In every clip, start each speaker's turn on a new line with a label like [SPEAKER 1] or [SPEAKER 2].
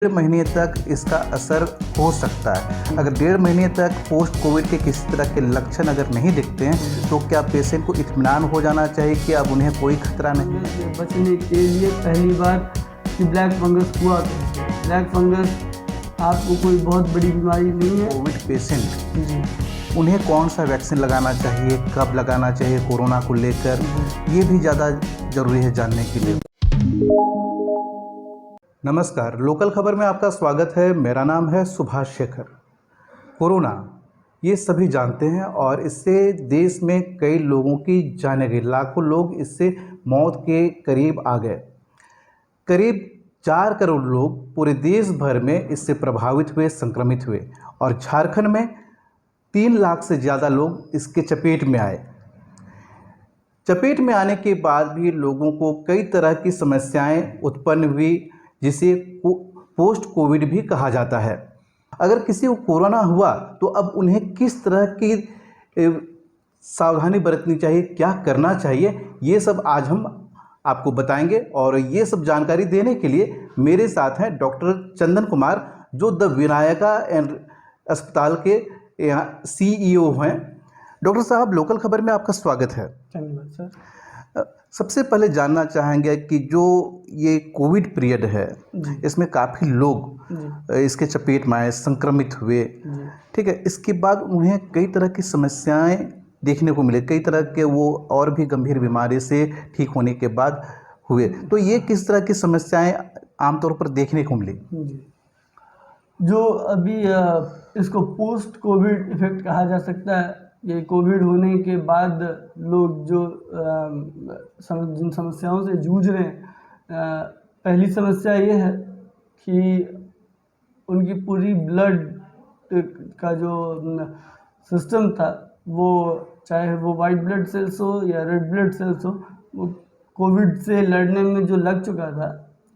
[SPEAKER 1] डेढ़ महीने तक इसका असर हो सकता है। अगर डेढ़ महीने तक पोस्ट कोविड के किसी तरह के लक्षण अगर नहीं दिखते हैं तो क्या पेशेंट को इत्मीनान हो जाना चाहिए कि अब उन्हें कोई खतरा नहीं है?
[SPEAKER 2] बचने के लिए पहली बात कि ब्लैक फंगस हुआ कैसे। ब्लैक फंगस आपको कोई बहुत बड़ी बीमारी नहीं है।
[SPEAKER 1] कोविड पेशेंट
[SPEAKER 2] जी,
[SPEAKER 1] उन्हें कौन सा वैक्सीन लगाना चाहिए, कब लगाना चाहिए कोरोना को लेकर, ये भी ज़्यादा ज़रूरी है जानने के लिए। नमस्कार, लोकल खबर में आपका स्वागत है। मेरा नाम है सुभाष शेखर। कोरोना ये सभी जानते हैं और इससे देश में कई लोगों की जानें गई, लाखों लोग इससे मौत के करीब आ गए। करीब 4 करोड़ लोग पूरे देश भर में इससे प्रभावित हुए, संक्रमित हुए और झारखंड में 3 लाख से ज़्यादा लोग इसके चपेट में आए। चपेट में आने के बाद भी लोगों को कई तरह की समस्याएं उत्पन्न हुई, जिसे पोस्ट कोविड भी कहा जाता है। अगर किसी को कोरोना हुआ तो अब उन्हें किस तरह की सावधानी बरतनी चाहिए, क्या करना चाहिए, ये सब आज हम आपको बताएंगे। और ये सब जानकारी देने के लिए मेरे साथ हैं डॉक्टर चंदन कुमार, जो द विनायका अस्पताल के यहाँ CEO हैं। डॉक्टर साहब, लोकल खबर में आपका स्वागत है।
[SPEAKER 2] धन्यवाद सर।
[SPEAKER 1] सबसे पहले जानना चाहेंगे कि जो ये कोविड पीरियड है, इसमें काफ़ी लोग इसके चपेट में आए, संक्रमित हुए, ठीक है। इसके बाद उन्हें कई तरह की समस्याएं देखने को मिले, कई तरह के वो और भी गंभीर बीमारी से ठीक होने के बाद हुए। तो ये किस तरह की समस्याएं आमतौर पर देखने को मिली?
[SPEAKER 2] जो अभी इसको पोस्ट कोविड इफेक्ट कहा जा सकता है। ये कोविड होने के बाद लोग जो जिन समस्याओं से जूझ रहे हैं, पहली समस्या ये है कि उनकी पूरी ब्लड का जो सिस्टम था, वो चाहे वो वाइट ब्लड सेल्स हो या रेड ब्लड सेल्स हो, वो कोविड से लड़ने में जो लग चुका था,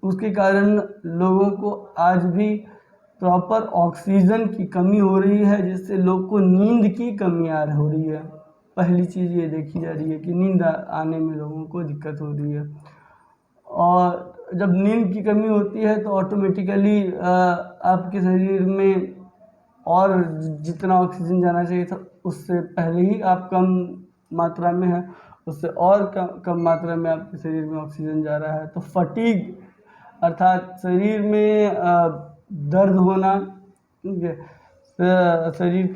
[SPEAKER 2] उसके कारण लोगों को आज भी प्रॉपर ऑक्सीजन की कमी हो रही है, जिससे लोग को नींद की कमी हो रही है। पहली चीज़ ये देखी जा रही है कि नींद आने में लोगों को दिक्कत हो रही है। और जब नींद की कमी होती है तो ऑटोमेटिकली आपके शरीर में और जितना ऑक्सीजन जाना चाहिए था उससे पहले ही आप कम मात्रा में है, उससे और कम मात्रा में आपके शरीर में ऑक्सीजन जा रहा है। तो फटीग अर्थात शरीर में दर्द होना, शरीर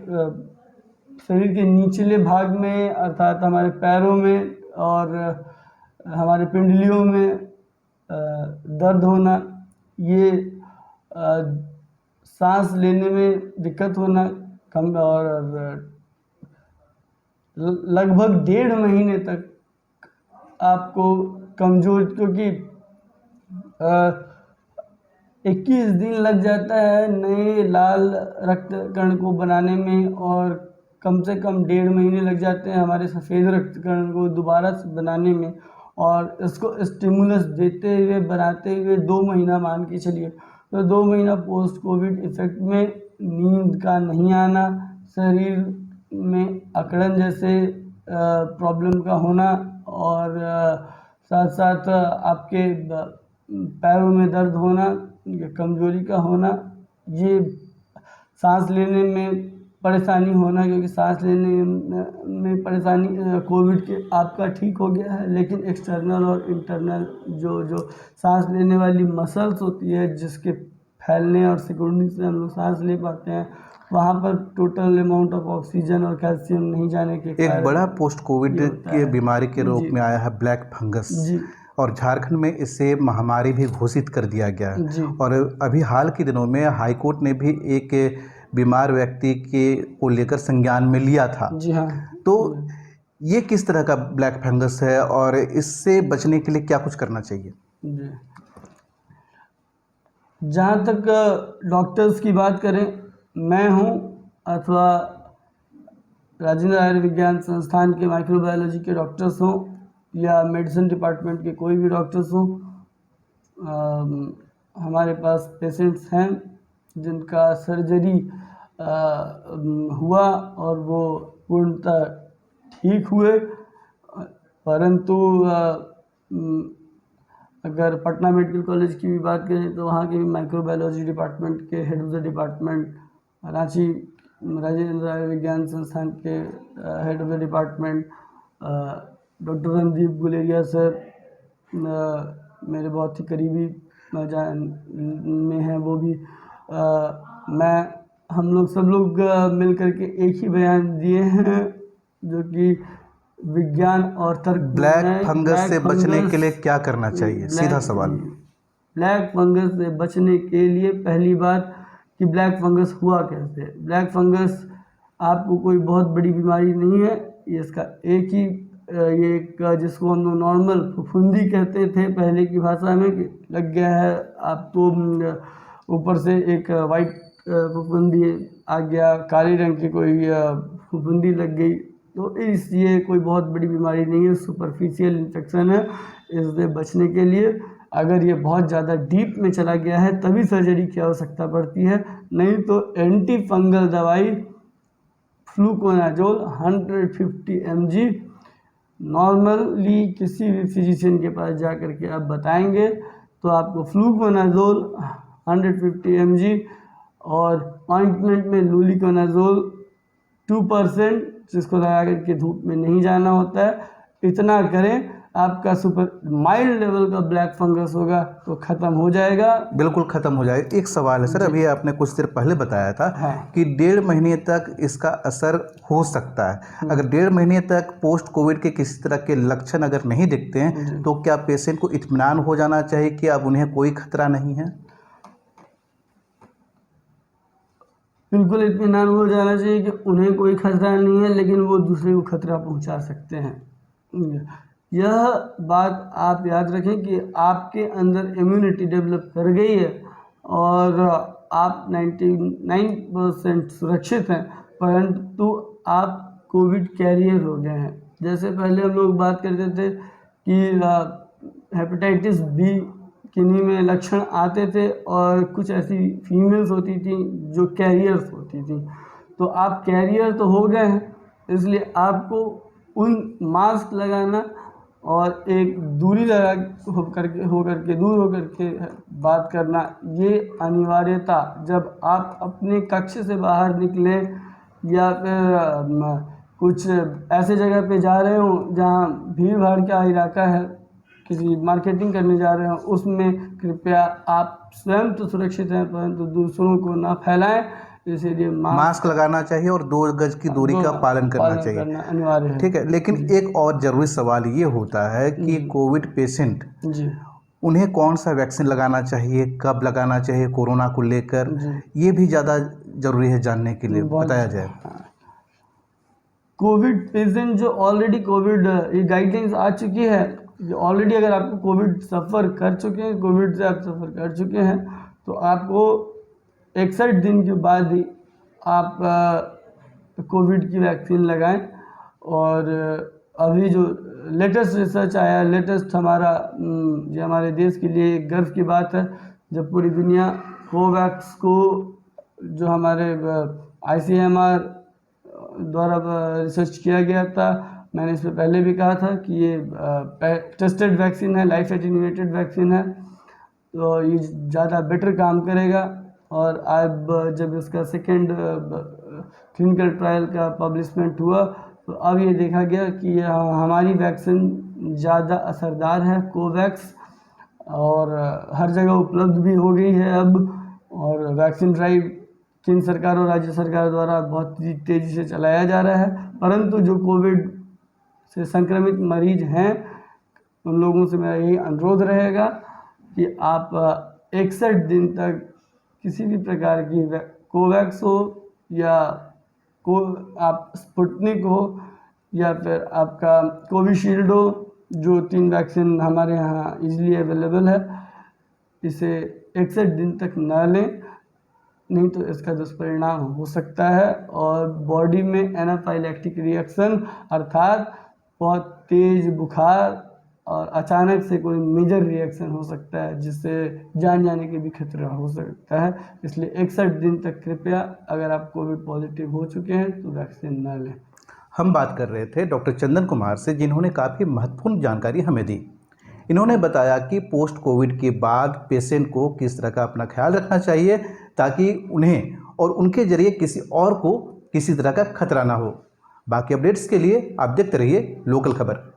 [SPEAKER 2] के निचले भाग में अर्थात हमारे पैरों में और हमारे पिंडलियों में दर्द होना, ये सांस लेने में दिक्कत होना, कम और लगभग 1.5 महीने तक आपको कमजोर, क्योंकि 21 दिन लग जाता है नए लाल रक्त कण को बनाने में, और कम से कम 1.5 महीने लग जाते हैं हमारे सफ़ेद रक्त कण को दोबारा से बनाने में। और इसको स्टिमुलस देते हुए, बनाते हुए 2 महीना मान के चलिए। तो 2 महीना पोस्ट कोविड इफेक्ट में नींद का नहीं आना, शरीर में अकड़न जैसे प्रॉब्लम का होना, और साथ साथ आपके पैरों में दर्द होना, कमजोरी का होना, ये सांस लेने में परेशानी होना, क्योंकि सांस लेने में परेशानी कोविड के आपका ठीक हो गया है, लेकिन एक्सटर्नल और इंटरनल जो सांस लेने वाली मसल्स होती है, जिसके फैलने और सिकुड़ने से हम लोग सांस ले पाते हैं, वहाँ पर टोटल अमाउंट ऑफ ऑक्सीजन और कैल्शियम नहीं जाने के कारण
[SPEAKER 1] एक बड़ा पोस्ट कोविड के बीमारी के रूप में आया है ब्लैक फंगस, और झारखंड में इसे महामारी भी घोषित कर दिया गया है। और अभी हाल के दिनों में हाई कोर्ट ने भी एक बीमार व्यक्ति के को लेकर संज्ञान में लिया था।
[SPEAKER 2] जी हाँ।
[SPEAKER 1] तो ये किस तरह का ब्लैक फंगस है और इससे बचने के लिए क्या कुछ करना चाहिए?
[SPEAKER 2] जी, जहाँ तक डॉक्टर्स की बात करें, मैं हूँ अथवा राजेंद्र आयुर्विज्ञान संस्थान के माइक्रोबायोलॉजी के डॉक्टर्स हों या मेडिसिन डिपार्टमेंट के कोई भी डॉक्टर्स हों, हमारे पास पेशेंट्स हैं जिनका सर्जरी हुआ और वो पूर्णतः ठीक हुए, परंतु अगर पटना मेडिकल कॉलेज की भी बात करें तो वहाँ के भी माइक्रोबायोलॉजी डिपार्टमेंट के head of the department, Ranchi Rajendra आयुर्विज्ञान संस्थान के head of the department doctor Randeep Guleria sir मेरे बहुत ही करीबी जान में हैं, वो भी हम लोग सब लोग मिल करके एक ही बयान दिए हैं जो कि विज्ञान और तर्क
[SPEAKER 1] ब्लैक फंगस से बचने के लिए क्या करना चाहिए? सीधा सवाल।
[SPEAKER 2] ब्लैक फंगस से बचने के लिए पहली बात कि ब्लैक फंगस हुआ कैसे। ब्लैक फंगस आपको कोई बहुत बड़ी बीमारी नहीं है, ये इसका एक ही ये एक जिसको हम लोग नॉर्मल फुफुंदी कहते थे पहले की भाषा में, कि लग गया है आपको ऊपर से एक वाइट फुफुंदी आ गया, काले रंग की कोई फुफुंदी लग गई, तो ये कोई बहुत बड़ी बीमारी नहीं है, सुपरफिशियल इन्फेक्शन है। इससे बचने के लिए अगर ये बहुत ज़्यादा डीप में चला गया है तभी सर्जरी की आवश्यकता पड़ती है, नहीं तो एंटी फंगल दवाई फ्लूकोनाजोल 150 mg नॉर्मली किसी भी फिजिशियन के पास जा कर के आप बताएंगे तो आपको फ्लूकोनाजोल 150 mg और ऑइंटमेंट में लूलिकोनाजोल 2%, जिसको लगा करके धूप में नहीं जाना होता है, इतना करें, आपका सुपर माइल्ड लेवल का ब्लैक फंगस होगा तो ख़त्म हो जाएगा,
[SPEAKER 1] बिल्कुल ख़त्म हो जाएगा। एक सवाल है सर, अभी आपने कुछ देर पहले बताया था कि 1.5 महीने तक इसका असर हो सकता है। अगर 1.5 महीने तक पोस्ट कोविड के किसी तरह के लक्षण अगर नहीं दिखते हैं तो क्या पेशेंट को इत्मीनान हो जाना चाहिए कि अब उन्हें कोई खतरा नहीं है?
[SPEAKER 2] बिल्कुल इत्मीनान हो जाना चाहिए कि उन्हें कोई खतरा नहीं है, लेकिन वो दूसरे को खतरा पहुंचा सकते हैं। यह बात आप याद रखें कि आपके अंदर इम्यूनिटी डेवलप कर गई है और आप 99% सुरक्षित हैं, परंतु आप कोविड कैरियर हो गए हैं। जैसे पहले हम लोग बात करते थे कि हेपेटाइटिस बी किन्हीं में लक्षण आते थे और कुछ ऐसी फीमेल्स होती थी जो कैरियर्स होती थी, तो आप कैरियर तो हो गए हैं, इसलिए आपको उन मास्क लगाना और एक दूरी लगा होकर के दूर होकर के बात करना, ये अनिवार्यता जब आप अपने कक्ष से बाहर निकलें या फिर कुछ ऐसे जगह पे जा रहे हो जहाँ भीड़ भाड़ का इलाका है, किसी मार्केटिंग करने जा रहे हो, उसमें कृपया आप स्वयं तो सुरक्षित हैं परंतु दूसरों को ना फैलाएं, इसीलिए
[SPEAKER 1] मास्क लगाना चाहिए और 2 गज की दूरी का पालन करना चाहिए,
[SPEAKER 2] अनिवार्य है।
[SPEAKER 1] ठीक है। लेकिन एक और ज़रूरी सवाल ये होता है कि कोविड पेशेंट
[SPEAKER 2] जी
[SPEAKER 1] उन्हें कौन सा वैक्सीन लगाना चाहिए, कब लगाना चाहिए कोरोना को लेकर, ये भी ज़्यादा ज़रूरी है जानने के लिए, बताया जाए।
[SPEAKER 2] कोविड पेशेंट जो ऑलरेडी कोविड ये गाइडलाइंस आ चुकी है, ऑलरेडी अगर आपको कोविड सफ़र कर चुके हैं, कोविड से आप सफ़र कर चुके हैं, तो आपको 61 दिन के बाद ही आप कोविड की वैक्सीन लगाएं। और अभी जो लेटेस्ट रिसर्च आया, लेटेस्ट ये हमारे देश के लिए एक गर्व की बात है जब पूरी दुनिया कोवैक्स को, जो हमारे ICMR द्वारा रिसर्च किया गया था, मैंने इससे पहले भी कहा था कि ये टेस्टेड वैक्सीन है, लाइफ एटेन्यूएटेड वैक्सीन है, तो ये ज़्यादा बेटर काम करेगा। और अब जब इसका सेकेंड क्लिनिकल ट्रायल का पब्लिशमेंट हुआ तो अब ये देखा गया कि हमारी वैक्सीन ज़्यादा असरदार है, कोवैक्स, और हर जगह उपलब्ध भी हो गई है अब। और वैक्सीन ड्राइव केंद्र सरकार और राज्य सरकार द्वारा बहुत तेज़ी से चलाया जा रहा है, परंतु जो कोविड से संक्रमित मरीज हैं उन लोगों से मेरा यही अनुरोध रहेगा कि आप 61 दिन तक किसी भी प्रकार की कोवैक्स हो या आप स्पुतनिक हो या फिर आपका कोविशील्ड हो, जो 3 वैक्सीन हमारे यहाँ इजीली अवेलेबल है, इसे 61 दिन तक न लें, नहीं तो इसका दुष्परिणाम हो सकता है और बॉडी में एनाफाइलैक्टिक रिएक्शन अर्थात बहुत तेज़ बुखार और अचानक से कोई मेजर रिएक्शन हो सकता है जिससे जान जाने के भी खतरा हो सकता है। इसलिए 61 दिन तक कृपया अगर आप कोविड पॉजिटिव हो चुके हैं तो वैक्सीन न लें।
[SPEAKER 1] हम बात कर रहे थे डॉक्टर चंदन कुमार से, जिन्होंने काफ़ी महत्वपूर्ण जानकारी हमें दी। इन्होंने बताया कि पोस्ट कोविड के बाद पेशेंट को किस तरह का अपना ख्याल रखना चाहिए ताकि उन्हें और उनके जरिए किसी और को किसी तरह का खतरा ना हो। बाकी अपडेट्स के लिए आप देखते रहिए लोकल खबर।